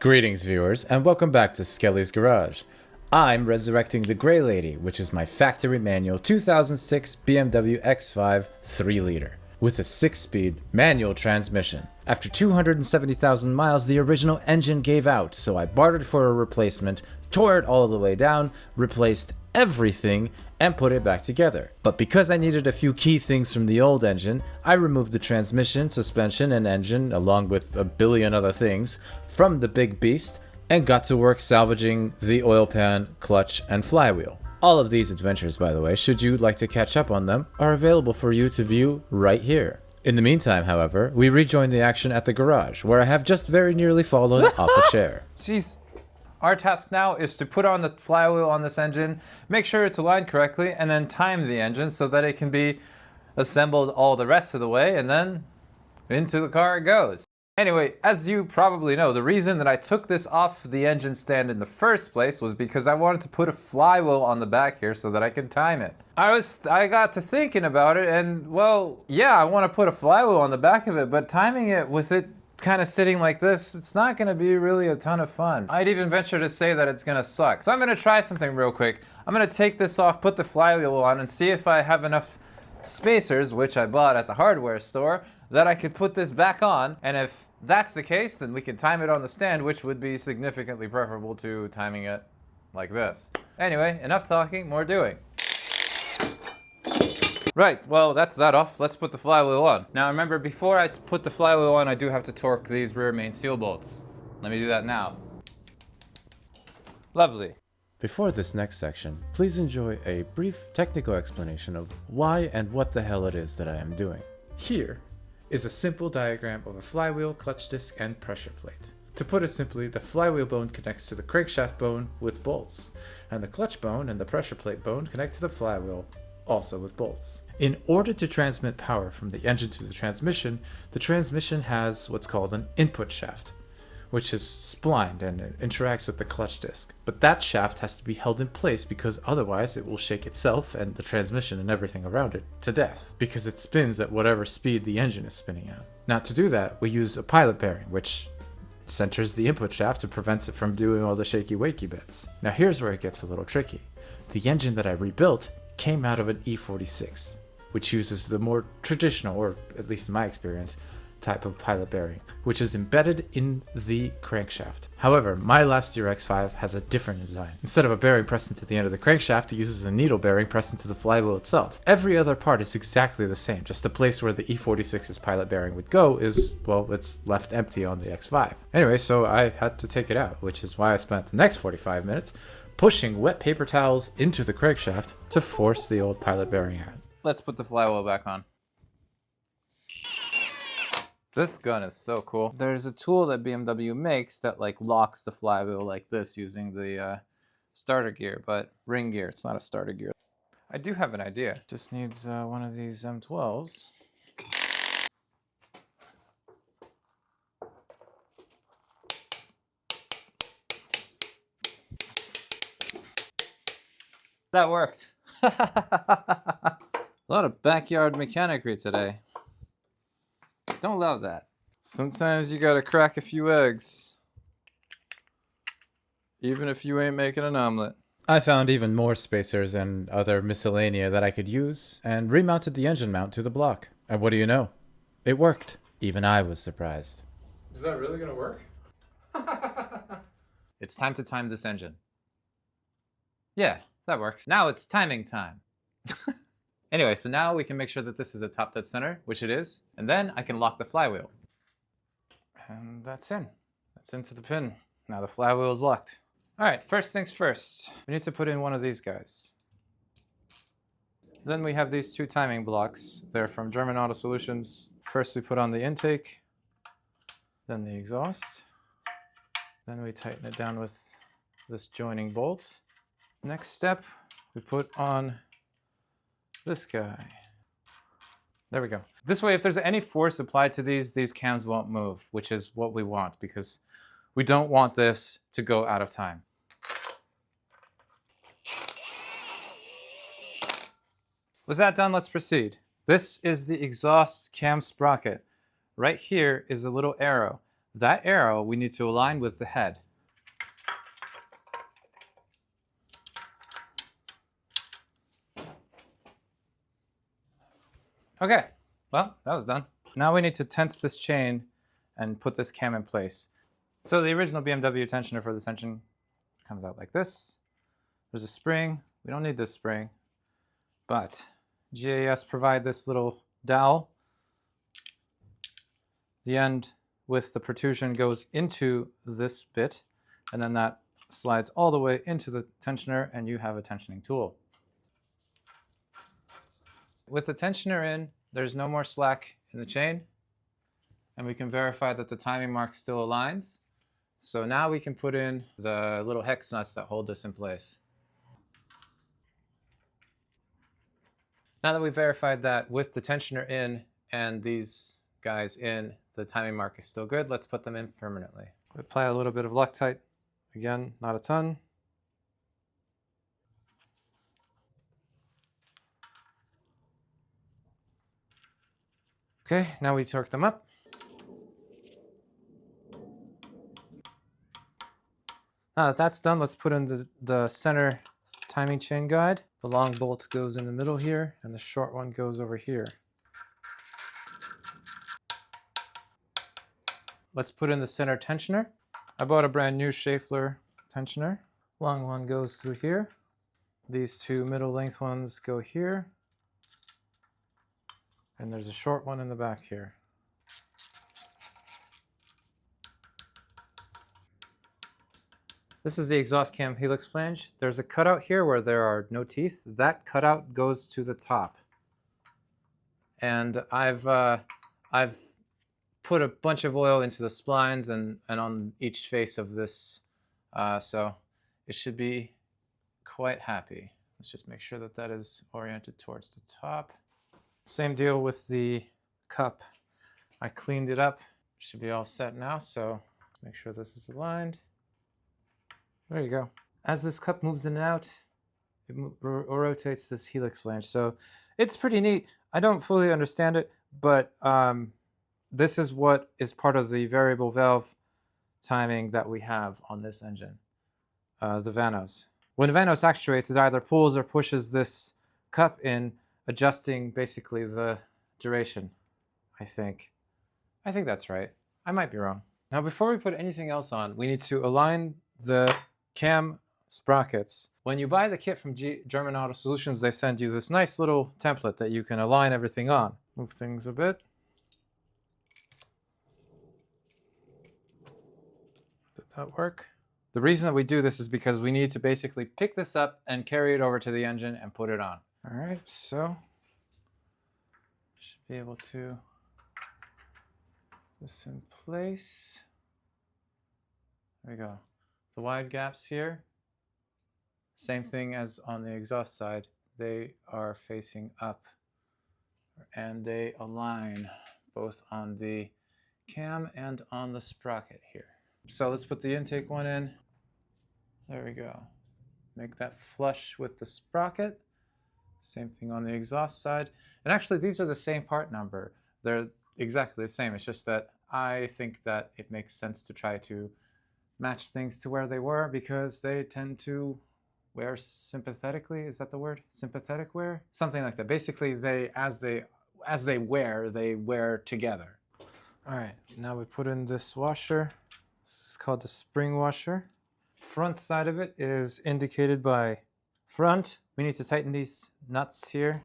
Greetings, viewers, and welcome back to Skelly's Garage. I'm resurrecting the Grey Lady, which is my factory manual 2006 BMW X5 3-liter with a 6-speed manual transmission. After 270,000 miles, the original engine gave out, so I bartered for a replacement, tore it all the way down, replaced everything, and put it back together. But because I needed a few key things from the old engine, I removed the transmission, suspension, and engine, along with a billion other things, from the big beast, and got to work salvaging the oil pan, clutch, and flywheel. All of these adventures, by the way, should you like to catch up on them, are available for you to view right here. In the meantime, however, we rejoin the action at the garage, where I have just very nearly fallen off a chair. Jeez. Our task now is to put on the flywheel on this engine, make sure it's aligned correctly, and then time the engine so that it can be assembled all the rest of the way, and then into the car it goes. Anyway, as you probably know, the reason that I took this off the engine stand in the first place was because I wanted to put a flywheel on the back here so that I could time it. I got to thinking about it, and well, yeah, I want to put a flywheel on the back of it, but timing it with it kind of sitting like this, it's not going to be really a ton of fun. I'd even venture to say that it's going to suck. So I'm going to try something real quick. I'm going to take this off, put the flywheel on, and see if I have enough spacers, which I bought at the hardware store, that I could put this back on. And if that's the case, then we can time it on the stand, which would be significantly preferable to timing it like this. Anyway, enough talking, more doing. Right, well, that's that off. Let's put the flywheel on. Now remember, before I put the flywheel on, I do have to torque these rear main seal bolts. Let me do that now. Lovely. Before this next section, please enjoy a brief technical explanation of why and what the hell it is that I am doing. Here is a simple diagram of a flywheel, clutch disc, and pressure plate. To put it simply, the flywheel bone connects to the crankshaft bone with bolts, and the clutch bone and the pressure plate bone connect to the flywheel, also with bolts. In order to transmit power from the engine to the transmission has what's called an input shaft, which is splined and it interacts with the clutch disc. But that shaft has to be held in place because otherwise it will shake itself and the transmission and everything around it to death, because it spins at whatever speed the engine is spinning at. Now to do that, we use a pilot bearing, which centers the input shaft and prevents it from doing all the shaky wakey bits. Now here's where it gets a little tricky. The engine that I rebuilt came out of an E46, which uses the more traditional, or at least in my experience, type of pilot bearing, which is embedded in the crankshaft. However, my last year X5 has a different design. Instead of a bearing pressed into the end of the crankshaft, it uses a needle bearing pressed into the flywheel itself. Every other part is exactly the same, just the place where the E46's pilot bearing would go is, well, it's left empty on the X5. Anyway, so I had to take it out, which is why I spent the next 45 minutes pushing wet paper towels into the crankshaft to force the old pilot bearing out. Let's put the flywheel back on. This gun is so cool. There's a tool that BMW makes that like locks the flywheel like this using the starter gear, but ring gear. It's not a starter gear. I do have an idea. Just needs one of these M12s. That worked. A lot of backyard mechanicry today. Don't love that. Sometimes you gotta crack a few eggs, even if you ain't making an omelet. I found even more spacers and other miscellanea that I could use, and remounted the engine mount to the block. And what do you know? It worked. Even I was surprised. Is that really gonna work? It's time to time this engine. Yeah, that works. Now it's timing time. Anyway, so now we can make sure that this is a top dead center, which it is, and then I can lock the flywheel. And that's in. That's into the pin. Now the flywheel is locked. All right, first things first. We need to put in one of these guys. Then we have these two timing blocks. They're from German Auto Solutions. First we put on the intake, then the exhaust. Then we tighten it down with this joining bolt. Next step, we put on this guy. There we go. This way, if there's any force applied to these cams won't move, which is what we want because we don't want this to go out of time. With that done, let's proceed. This is the exhaust cam sprocket. Right here is a little arrow. that arrow we need to align with the head. Okay, well, that was done. Now we need to tense this chain and put this cam in place. So the original BMW tensioner for this engine comes out like this. There's a spring. We don't need this spring, but GAS provide this little dowel. The end with the protrusion goes into this bit, and then that slides all the way into the tensioner, and you have a tensioning tool. With the tensioner in, there's no more slack in the chain, and we can verify that the timing mark still aligns. So now we can put in the little hex nuts that hold this in place. Now that we've verified that with the tensioner in and these guys in, the timing mark is still good, let's put them in permanently. Apply a little bit of Loctite. Again, not a ton. Okay, now we torque them up. Now that that's done, let's put in the center timing chain guide. The long bolt goes in the middle here, and the short one goes over here. Let's put in the center tensioner. I bought a brand new Schaeffler tensioner. Long one goes through here. These two middle length ones go here. And there's a short one in the back here. This is the exhaust cam helix flange. There's a cutout here where there are no teeth. That cutout goes to the top. And I've put a bunch of oil into the splines and on each face of this, so it should be quite happy. Let's just make sure that that is oriented towards the top. Same deal with the cup. I cleaned it up. Should be all set now, so make sure this is aligned. There you go. As this cup moves in and out, it rotates this helix flange. So it's pretty neat. I don't fully understand it, but this is what is part of the variable valve timing that we have on this engine, the VANOS. When VANOS actuates, it either pulls or pushes this cup in, adjusting basically the duration, I think. I think that's right. I might be wrong. Now, before we put anything else on, we need to align the cam sprockets. When you buy the kit from German Auto Solutions, they send you this nice little template that you can align everything on. Move things a bit. Did that work? The reason that we do this is because we need to basically pick this up and carry it over to the engine and put it on. All right, so should be able to put this in place. There we go. The wide gaps here, same thing as on the exhaust side. They are facing up and they align both on the cam and on the sprocket here. So let's put the intake one in. There we go. Make that flush with the sprocket. Same thing on the exhaust side. And actually, these are the same part number. They're exactly the same. It's just that I think that it makes sense to try to match things to where they were because they tend to wear sympathetically. Is that the word? Sympathetic wear? Something like that. Basically, as they wear together. All right, now we put in this washer. This is called the spring washer. Front side of it is indicated by front. We need to tighten these nuts here,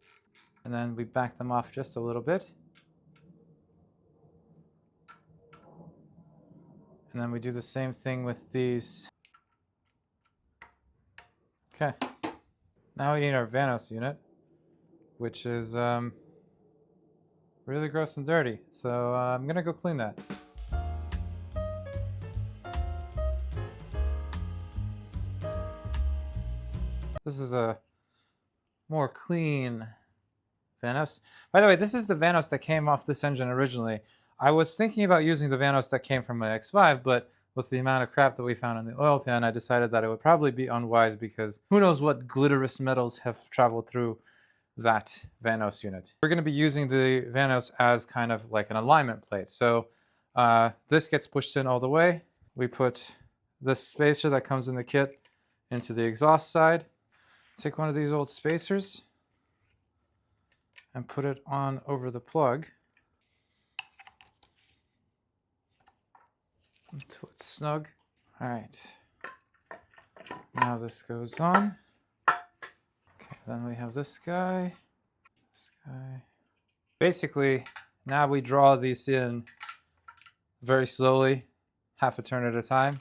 and then we back them off just a little bit. And then we do the same thing with these. Okay. Now we need our VANOS unit, which is really gross and dirty. So I'm gonna go clean that. This is a more clean VANOS. By the way, this is the VANOS that came off this engine originally. I was thinking about using the VANOS that came from my X5, but with the amount of crap that we found in the oil pan, I decided that it would probably be unwise because who knows what glitterous metals have traveled through that VANOS unit. We're going to be using the VANOS as kind of like an alignment plate. So This gets pushed in all the way. We put this spacer that comes in the kit into the exhaust side. Take one of these old spacers and put it on over the plug until it's snug. All right. Now this goes on. Okay, then we have this guy. This guy. Basically, now we draw these in very slowly, half a turn at a time.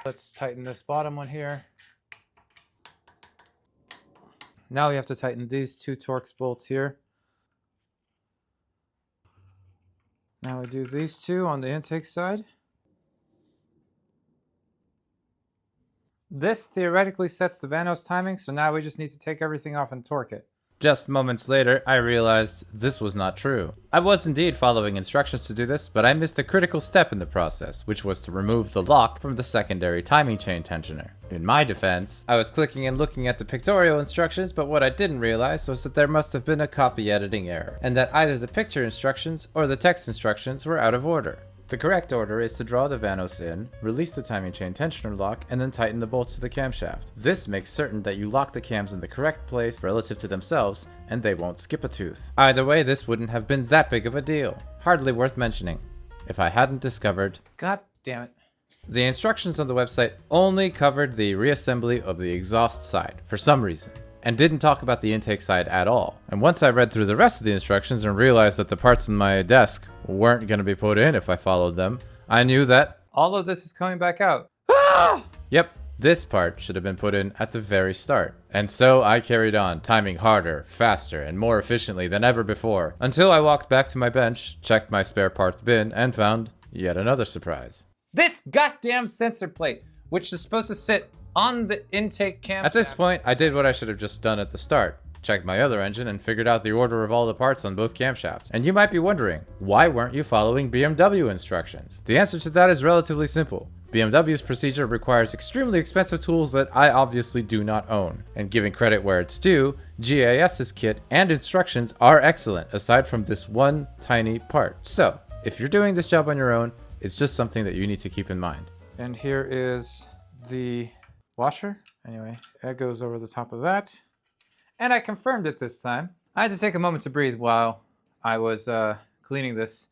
Let's tighten this bottom one here. Now we have to tighten these two Torx bolts here. Now we do these two on the intake side. This theoretically sets the VANOS timing, so now we just need to take everything off and torque it. Just moments later, I realized this was not true. I was indeed following instructions to do this, but I missed a critical step in the process, which was to remove the lock from the secondary timing chain tensioner. In my defense, I was clicking and looking at the pictorial instructions, but what I didn't realize was that there must have been a copy editing error, and that either the picture instructions or the text instructions were out of order. The correct order is to draw the VANOS in, release the timing chain tensioner lock, and then tighten the bolts to the camshaft. This makes certain that you lock the cams in the correct place relative to themselves, and they won't skip a tooth. Either way, this wouldn't have been that big of a deal. Hardly worth mentioning, if I hadn't discovered... God damn it. The instructions on the website only covered the reassembly of the exhaust side, for some reason, and didn't talk about the intake side at all. And once I read through the rest of the instructions and realized that the parts on my desk weren't going to be put in if I followed them, I knew that all of this is coming back out. Yep, this part should have been put in at the very start. And so I carried on, timing harder, faster, and more efficiently than ever before, until I walked back to my bench, checked my spare parts bin, and found yet another surprise. This goddamn sensor plate, which is supposed to sit on the intake cam. At this point, I did what I should have just done at the start. Checked my other engine and figured out the order of all the parts on both camshafts. And you might be wondering, why weren't you following BMW instructions? The answer to that is relatively simple. BMW's procedure requires extremely expensive tools that I obviously do not own. And giving credit where it's due, GAS's kit and instructions are excellent aside from this one tiny part. So, if you're doing this job on your own, it's just something that you need to keep in mind. And here is the washer. Anyway, that goes over the top of that. And I confirmed it this time. I had to take a moment to breathe while I was cleaning this.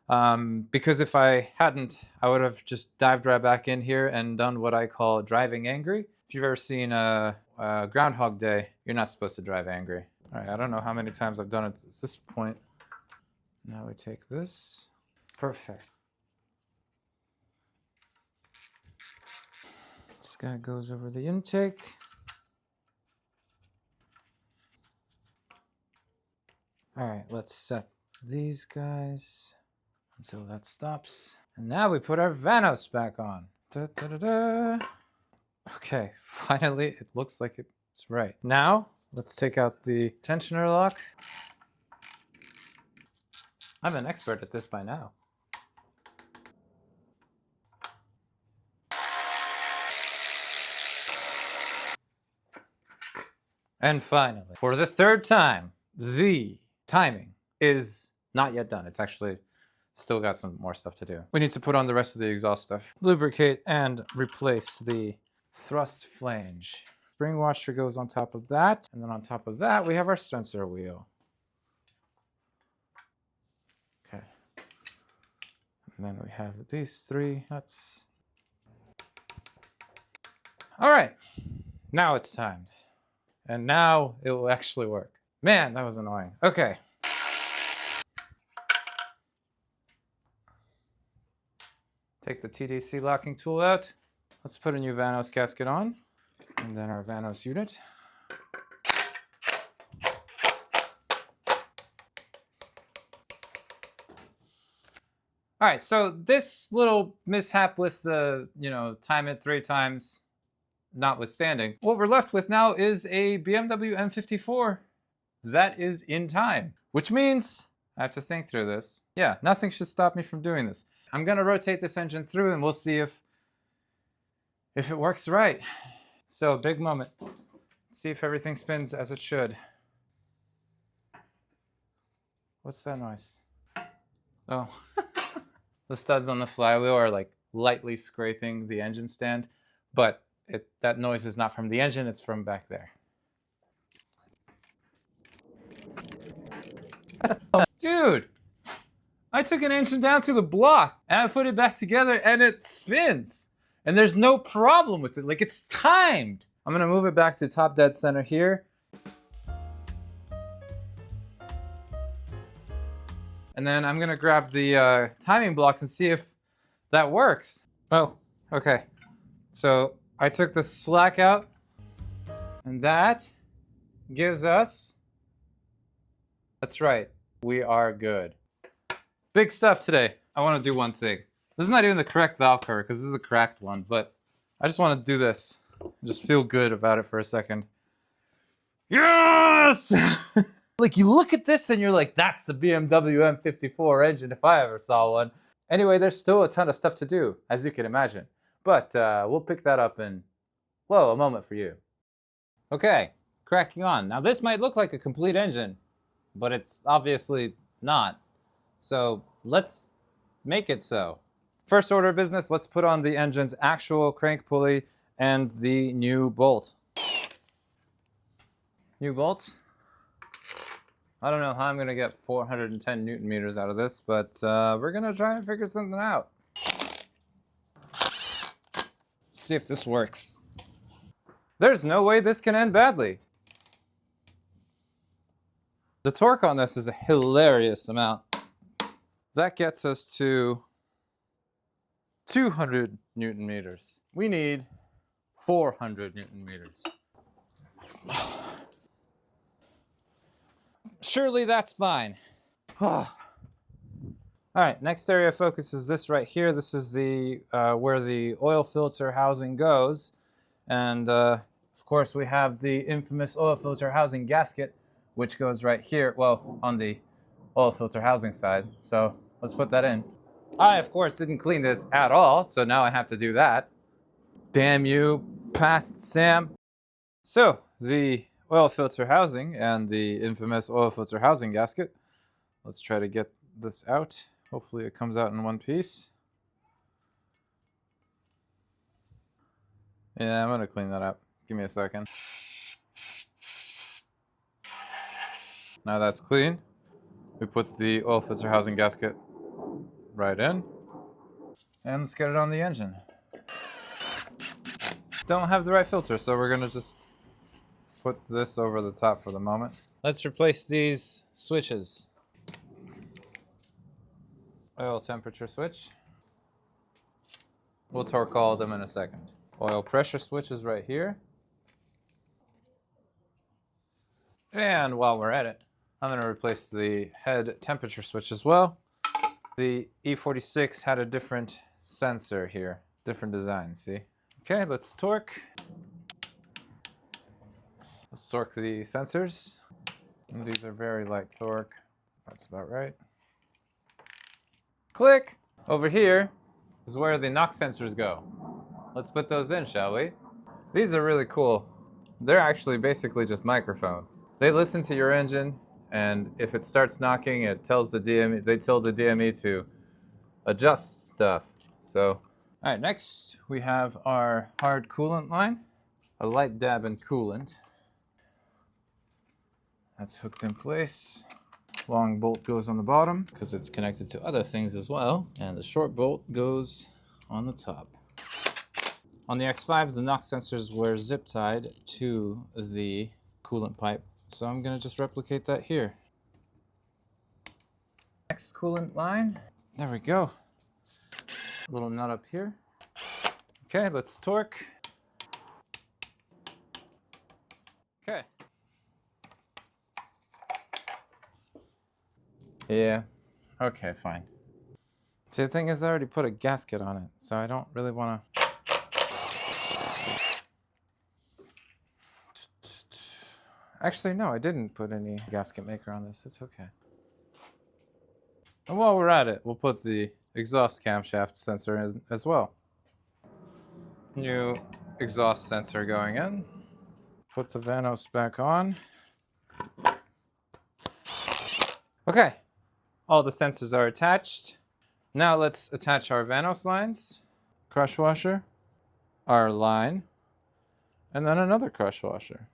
Because if I hadn't, I would have just dived right back in here and done what I call driving angry. If you've ever seen Groundhog Day, you're not supposed to drive angry. All right, I don't know how many times I've done it at this point. Now we take this. Perfect. This guy goes over the intake. All right, let's set these guys until that stops. And now we put our VANOS back on. Da, da, da, da. Okay, finally, it looks like it's right. Now, let's take out the tensioner lock. I'm an expert at this by now. And finally, for the third time, the timing is not yet done. It's actually still got some more stuff to do. We need to put on the rest of the exhaust stuff. Lubricate and replace the thrust flange. Spring washer goes on top of that. And then on top of that, we have our sensor wheel. Okay. And then we have these three nuts. All right, now it's timed. And now it will actually work. Man, that was annoying. Okay. Take the TDC locking tool out. Let's put a new VANOS gasket on. And then our VANOS unit. All right, so this little mishap with the, time it 3 times notwithstanding, what we're left with now is a BMW M54 that is in time, which means I have to think through this. Yeah, nothing should stop me from doing this. I'm gonna rotate this engine through and we'll see if it works right. So, big moment. Let's see if everything spins as it should. What's that noise? Oh. The studs on the flywheel are like lightly scraping the engine stand, but that noise is not from the engine, it's from back there. Dude, I took an engine down to the block and I put it back together and it spins. And there's no problem with it, like it's timed. I'm gonna move it back to top dead center here. And then I'm gonna grab the timing blocks and see if that works. Oh, okay. So I took the slack out and that gives us, that's right, we are good. Big stuff today. I wanna do one thing. This is not even the correct valve cover because this is a cracked one, but I just wanna do this. Just feel good about it for a second. Yes! Like you look at this and you're like, that's the BMW M54 engine if I ever saw one. Anyway, there's still a ton of stuff to do, as you can imagine. But we'll pick that up in, whoa, a moment for you. Okay, cracking on. Now this might look like a complete engine, but it's obviously not. So let's make it so. First order of business, let's put on the engine's actual crank pulley and the new bolt. New bolt. I don't know how I'm gonna get 410 Newton meters out of this, but we're gonna try and figure something out. See if this works. There's no way this can end badly. The torque on this is a hilarious amount. That gets us to 200 Newton meters. We need 400 Newton meters. Surely that's fine. All right, next area of focus is this right here. This is the where the oil filter housing goes. And of course we have the infamous oil filter housing gasket, which goes right here, well, on the oil filter housing side. So let's put that in. I, of course, didn't clean this at all, so now I have to do that. Damn you, past Sam. So, the oil filter housing and the infamous oil filter housing gasket. Let's try to get this out. Hopefully it comes out in one piece. Yeah, I'm gonna clean that up. Give me a second. Now that's clean. We put the oil filter housing gasket right in. And let's get it on the engine. Don't have the right filter, so we're gonna just put this over the top for the moment. Let's replace these switches. Oil temperature switch. We'll torque all of them in a second. Oil pressure switch is right here. And while we're at it, I'm gonna replace the head temperature switch as well. The E46 had a different sensor here, different design, see? Okay, let's torque. Let's torque the sensors. And these are very light torque. That's about right. Click! Over here is where the knock sensors go. Let's put those in, shall we? These are really cool. They're actually basically just microphones. They listen to your engine, and if it starts knocking, it tells the DME, they tell the DME to adjust stuff. So, all right, next we have our hard coolant line. A light dab in coolant. That's hooked in place. Long bolt goes on the bottom because it's connected to other things as well. And the short bolt goes on the top. On the X5, the knock sensors were zip tied to the coolant pipe. So I'm gonna just replicate that here. Next coolant line. There we go. A little nut up here. Okay, let's torque. Okay. Yeah, okay, fine. See, the thing is I already put a gasket on it, so I don't really want to... Actually, no, I didn't put any gasket maker on this. It's okay. And while we're at it, we'll put the exhaust camshaft sensor as well. New exhaust sensor going in. Put the VANOS back on. Okay, All the sensors are attached. Now let's attach our VANOS lines, crush washer, our line, and then another crush washer.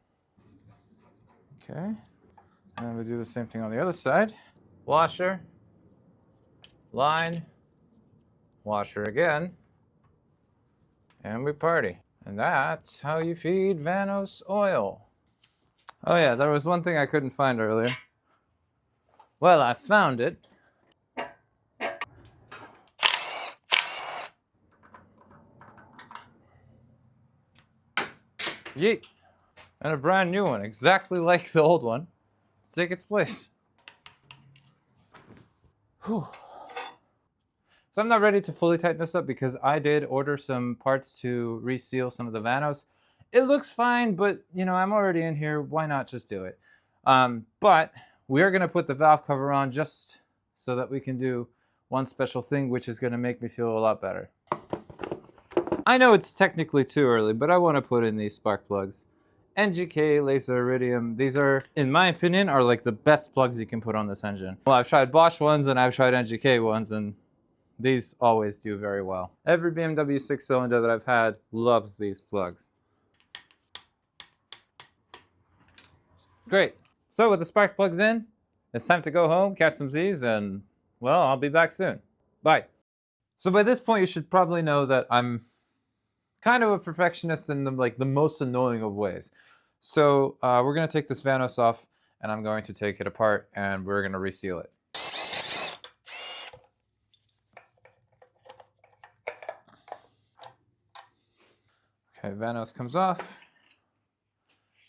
Okay, and we do the same thing on the other side. Washer, line, washer again, and we party. And that's how you feed VANOS oil. Oh yeah, there was one thing I couldn't find earlier. Well, I found it. Yeet. And a brand new one, exactly like the old one. Let's take its place. Whew. So I'm not ready to fully tighten this up because I did order some parts to reseal some of the VANOS. It looks fine, but you know, I'm already in here. Why not just do it? But we are gonna put the valve cover on just so that we can do one special thing, which is gonna make me feel a lot better. I know it's technically too early, but I wanna put in these spark plugs. NGK, laser iridium, these are, in my opinion, are like the best plugs you can put on this engine. Well, I've tried Bosch ones and I've tried NGK ones, and these always do very well. Every BMW 6-cylinder that I've had loves these plugs. Great. So with the spark plugs in, it's time to go home, catch some Z's, and well, I'll be back soon. Bye. So by this point, you should probably know that I'm kind of a perfectionist in the most annoying of ways. So we're gonna take this VANOS off, and I'm going to take it apart, and we're gonna reseal it. Okay, VANOS comes off,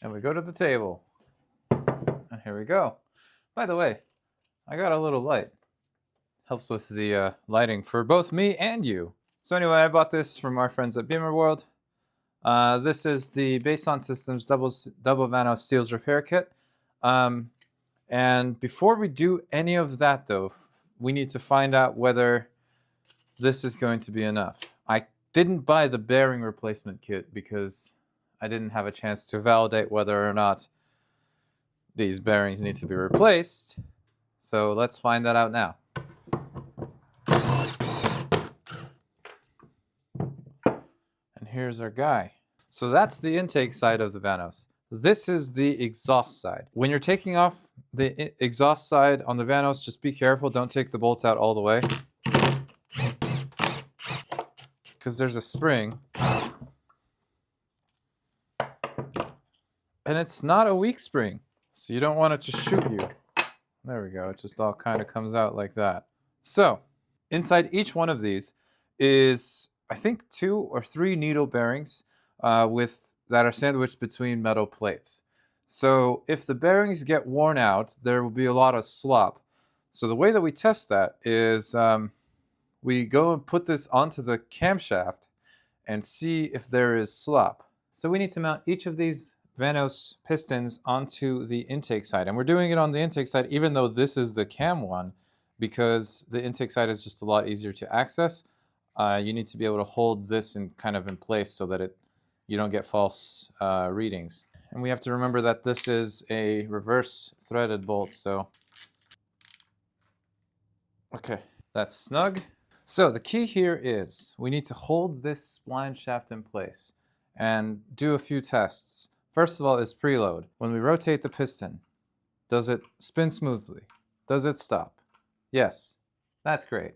and we go to the table. And here we go. By the way, I got a little light. Helps with the lighting for both me and you. So anyway, I bought this from our friends at Beamer World. This is the Baseon Systems double VANOS seals repair kit. And before we do any of that though, we need to find out whether this is going to be enough. I didn't buy the bearing replacement kit because I didn't have a chance to validate whether or not these bearings need to be replaced. So let's find that out now. And here's our guy. So that's the intake side of the VANOS. This is the exhaust side. When you're taking off the exhaust side on the VANOS, just be careful. Don't take the bolts out all the way, because there's a spring. And it's not a weak spring, so you don't want it to shoot you. There we go. It just all kind of comes out like that. So inside each one of these is, I think, 2 or 3 needle bearings that are sandwiched between metal plates. So if the bearings get worn out, there will be a lot of slop. So the way that we test that is we go and put this onto the camshaft and see if there is slop. So we need to mount each of these VANOS pistons onto the intake side. And we're doing it on the intake side, even though this is the cam one, because the intake side is just a lot easier to access. You need to be able to hold this in place so that you don't get false readings. And we have to remember that this is a reverse threaded bolt, so. Okay, that's snug. So the key here is we need to hold this spline shaft in place and do a few tests. First of all is preload. When we rotate the piston, does it spin smoothly? Does it stop? Yes, that's great.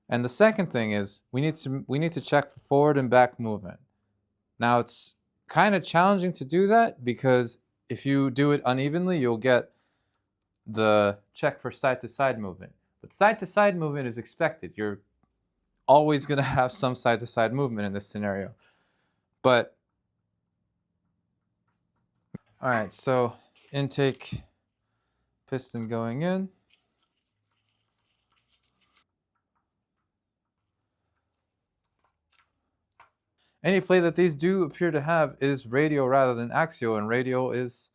And the second thing is we need to check for forward and back movement. Now it's kind of challenging to do that because if you do it unevenly, you'll get the check for side to side movement. But side to side movement is expected. You're always going to have some side to side movement in this scenario. But all right, so intake piston going in. Any play that these do appear to have is radial rather than axial, and radial is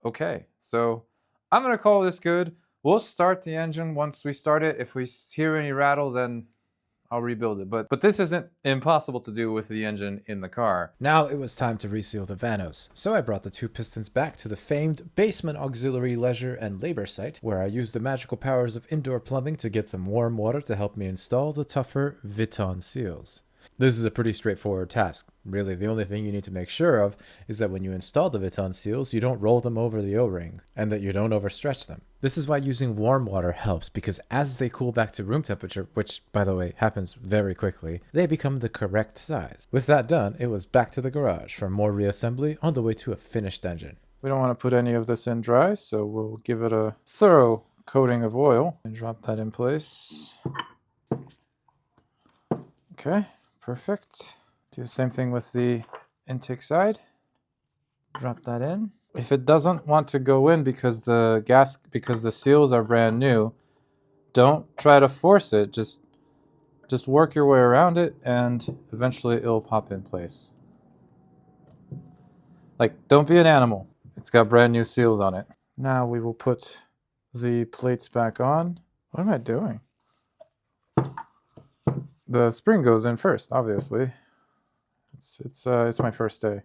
okay. So I'm gonna call this good. We'll start the engine once we start it. If we hear any rattle, then I'll rebuild it. But this isn't impossible to do with the engine in the car. Now it was time to reseal the VANOS, so I brought the two pistons back to the famed basement auxiliary leisure and labor site, where I used the magical powers of indoor plumbing to get some warm water to help me install the tougher Viton seals. This is a pretty straightforward task. Really, the only thing you need to make sure of is that when you install the Viton seals, you don't roll them over the O-ring, and that you don't overstretch them. This is why using warm water helps, because as they cool back to room temperature, which, by the way, happens very quickly, they become the correct size. With that done, it was back to the garage for more reassembly on the way to a finished engine. We don't want to put any of this in dry, so we'll give it a thorough coating of oil and drop that in place. Okay. Perfect. Do the same thing with the intake side. Drop that in. If it doesn't want to go in because the seals are brand new, don't try to force it. Just work your way around it and eventually it'll pop in place. Like, don't be an animal. It's got brand new seals on it. Now we will put the plates back on. What am I doing? The spring goes in first, obviously. It's my first day.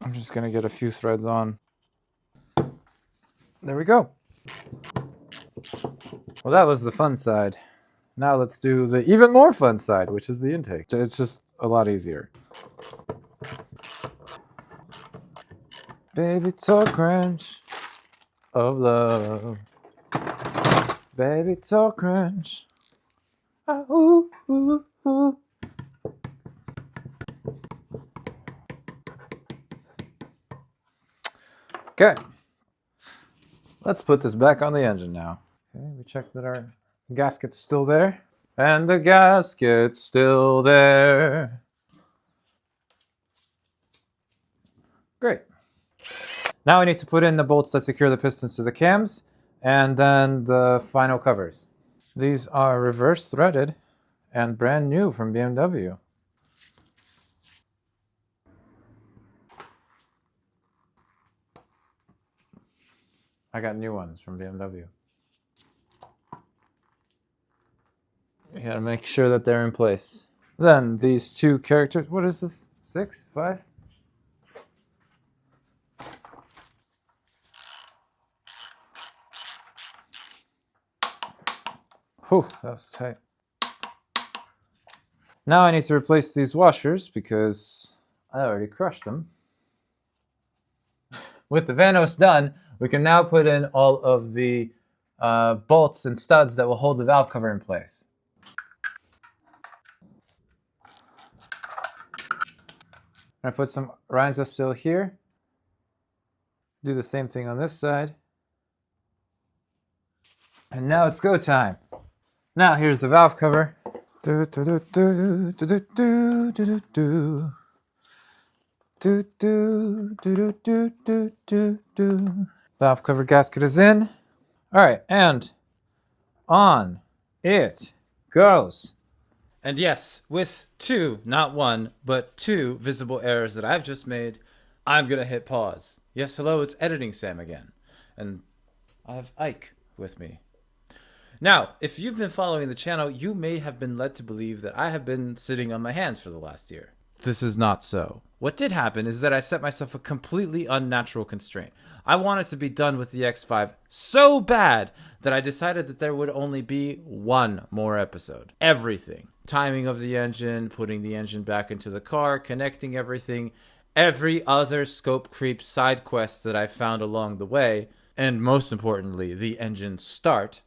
I'm just gonna get a few threads on. There we go. Well, that was the fun side. Now let's do the even more fun side, which is the intake. It's just a lot easier. Baby talk wrench of love. Baby talk wrench. Ah, ooh, ooh, ooh. Okay. Let's put this back on the engine now. Okay, we check that our gasket's still there. And the gasket's still there. Great. Now we need to put in the bolts that secure the pistons to the cams, and then the final covers. These are reverse threaded and brand new from BMW. I got new ones from BMW. You gotta make sure that they're in place. Then these two characters, what is this? 6? 5? Whew, that was tight. Now I need to replace these washers because I already crushed them. With the VANOS done, we can now put in all of the bolts and studs that will hold the valve cover in place. I'm gonna put some reinstall still here. Do the same thing on this side. And now it's go time. Now here's the valve cover. Do do do do do do do do do. Do do do do do do do. Valve cover gasket is in. All right, and on it goes. And yes, with two, not one, but two visible errors that I've just made, I'm gonna hit pause. Yes, hello, it's Editing Sam again. And I have Ike with me. Now, if you've been following the channel, you may have been led to believe that I have been sitting on my hands for the last year. This is not so. What did happen is that I set myself a completely unnatural constraint. I wanted to be done with the X5 so bad that I decided that there would only be one more episode. Everything. Timing of the engine, putting the engine back into the car, connecting everything, every other scope creep side quest that I found along the way, and most importantly, the engine start,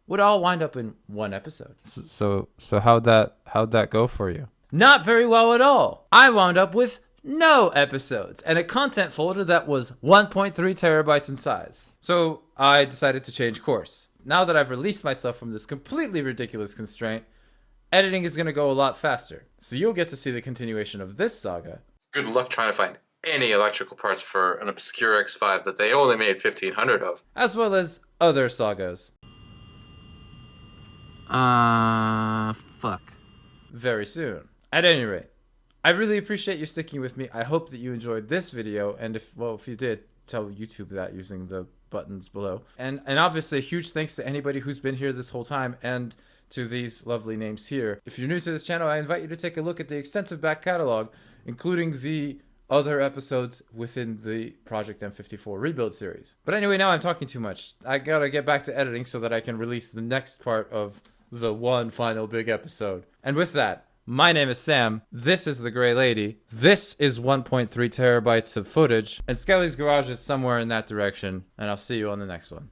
would all wind up in one episode. So how'd that go for you? Not very well at all. I wound up with no episodes and a content folder that was 1.3 terabytes in size. So I decided to change course. Now that I've released myself from this completely ridiculous constraint, editing is going to go a lot faster. So you'll get to see the continuation of this saga. Good luck trying to find any electrical parts for an obscure X5 that they only made 1,500 of. As well as other sagas. Fuck. Very soon. At any rate, I really appreciate you sticking with me. I hope that you enjoyed this video, and if you did, tell YouTube that using the buttons below. And obviously a huge thanks to anybody who's been here this whole time, and to these lovely names here. If you're new to this channel, I invite you to take a look at the extensive back catalog, including the other episodes within the Project M54 rebuild series. But anyway, now I'm talking too much. I gotta get back to editing so that I can release the next part of the one final big episode. And with that, my name is Sam, this is the Grey Lady, this is 1.3 terabytes of footage, and Skelly's garage is somewhere in that direction, and I'll see you on the next one.